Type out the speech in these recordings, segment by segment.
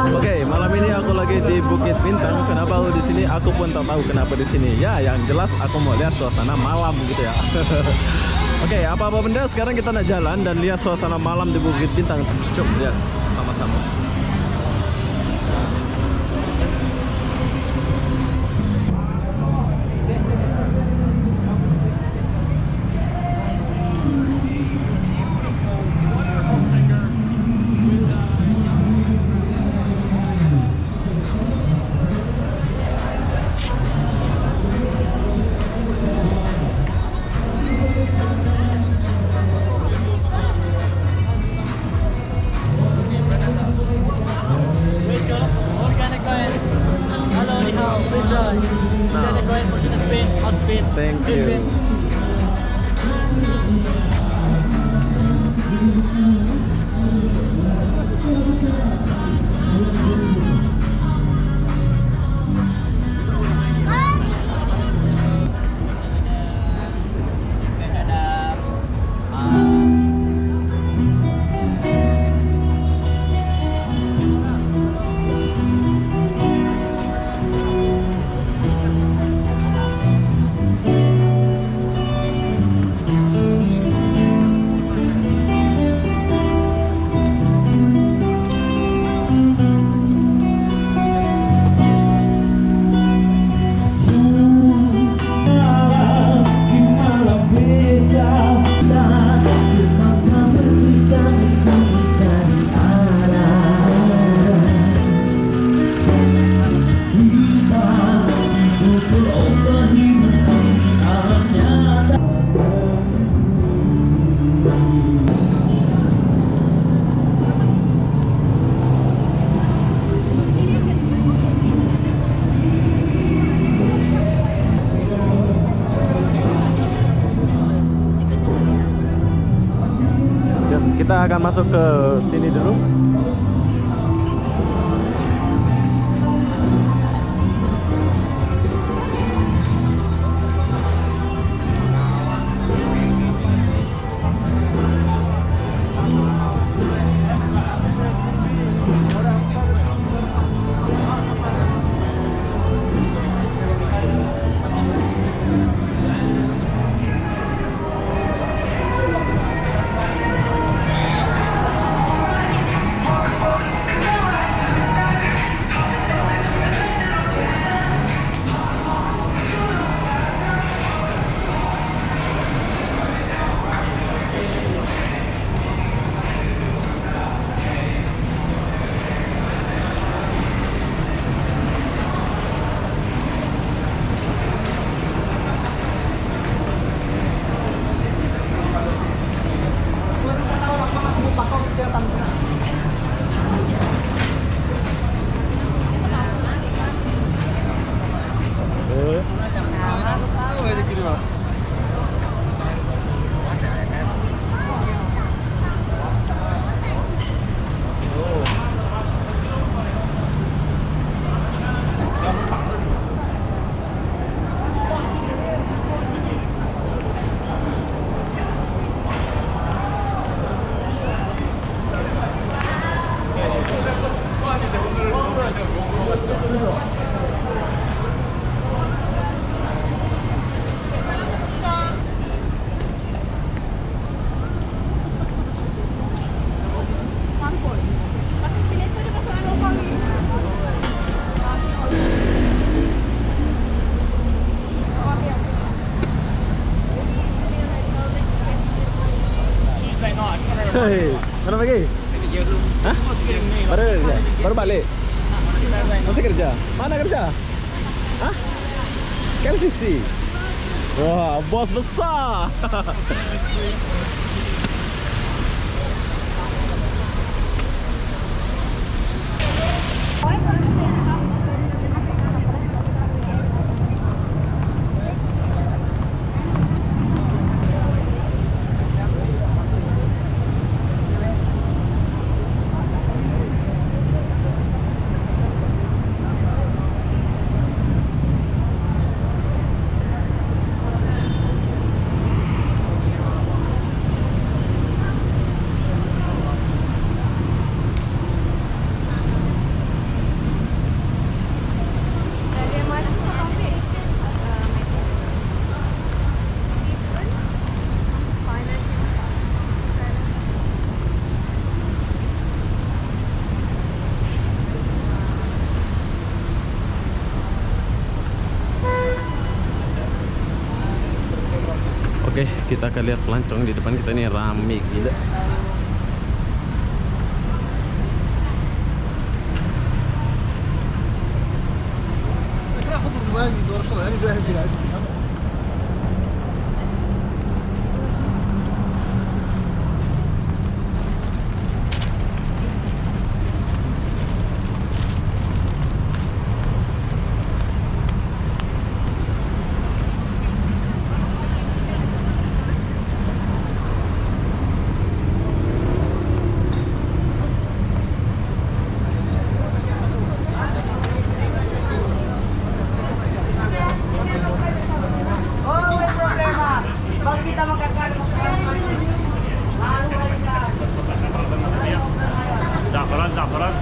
Oke, malam ini aku lagi di Bukit Bintang. Kenapa aku di sini? Aku pun tak tahu kenapa di sini. Ya, yang jelas aku mau lihat suasana malam gitu ya. Oke, apa-apa benda sekarang kita nak jalan dan lihat suasana malam di Bukit Bintang. Cuk, lihat sama-sama. Thank you. Kita akan masuk ke sini dulu. Hei, mana pergi? Hah? Baru balik? Masih kerja? Mana kerja? Hah? KLCC? Wah, bos besar. Kita akan lihat pelancong di depan kita ini rame gila. Za'afaran, za'afaran.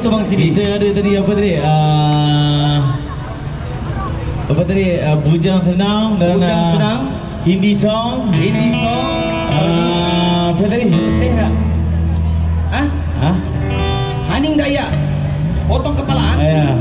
tu Bang Sidi? Kita ada tadi apa tadi? Apa tadi? Bujang Senang dan Bujang Senang, Hindi song. Hindi song, Apa tadi? Tak? Hah? Hah? Haning Dayak, potong kepala. Ya.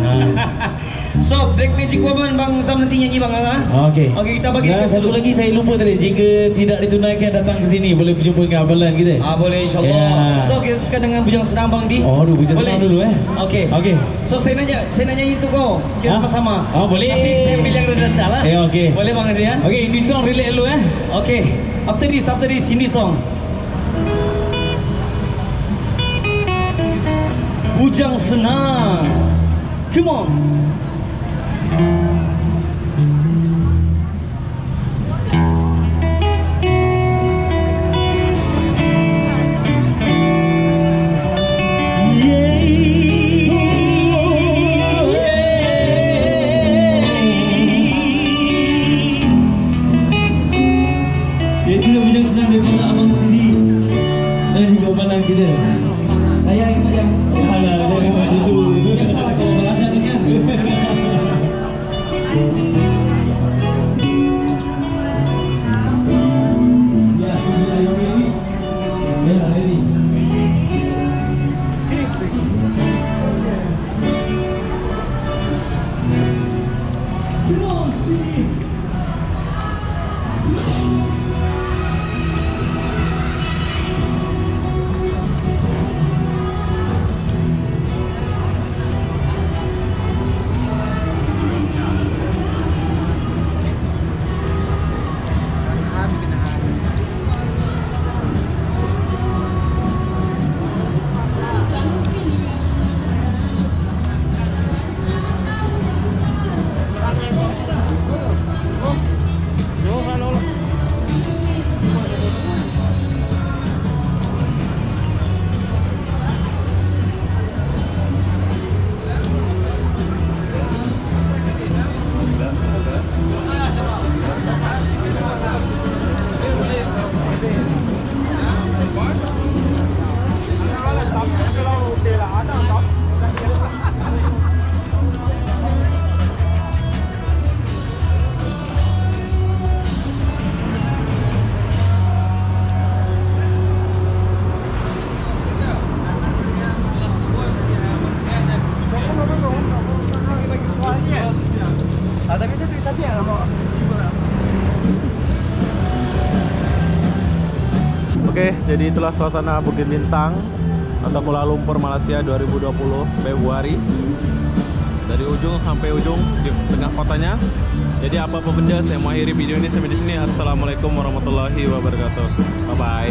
So, Black Magic Woman Bang Sam nanti nyanyi Bang ha? Okey. Okey, kita bagi Dan request satu dulu. lagi saya lupa tadi, jika tidak ditunaikan datang ke sini boleh berjumpa dengan abalan kita. Boleh insyaAllah. Ya. So, kita teruskan dengan Bujang Senang Bang Di. Oh, aduh, Bujang Boleh? Senang dulu Okey. Okey. So, saya nak nyanyi itu kau. Kita sama-sama. Boleh. Tapi saya pilih yang rendah lah. Ya, okey. Boleh Bang Haji ya? Okey, Hindi song relate dulu Okey. After this Hindi song. Bujang Senang. Come on. Itu Bujang Senang daripada Abang Sidi dan juga abalan kita. Saya yang macam Alah, jangan macam tu. Yang salah kalau Belanda ni kan. Ya, sudah you ready? Ya, ready. Come on, Sidi. Oke, jadi itulah suasana Bukit Bintang atau Kuala Lumpur, Malaysia 2020 Februari. Dari ujung sampai ujung di tengah kotanya. Jadi apa-apa benda saya mengakhiri video ini sampai di sini. Assalamualaikum warahmatullahi wabarakatuh. Bye bye.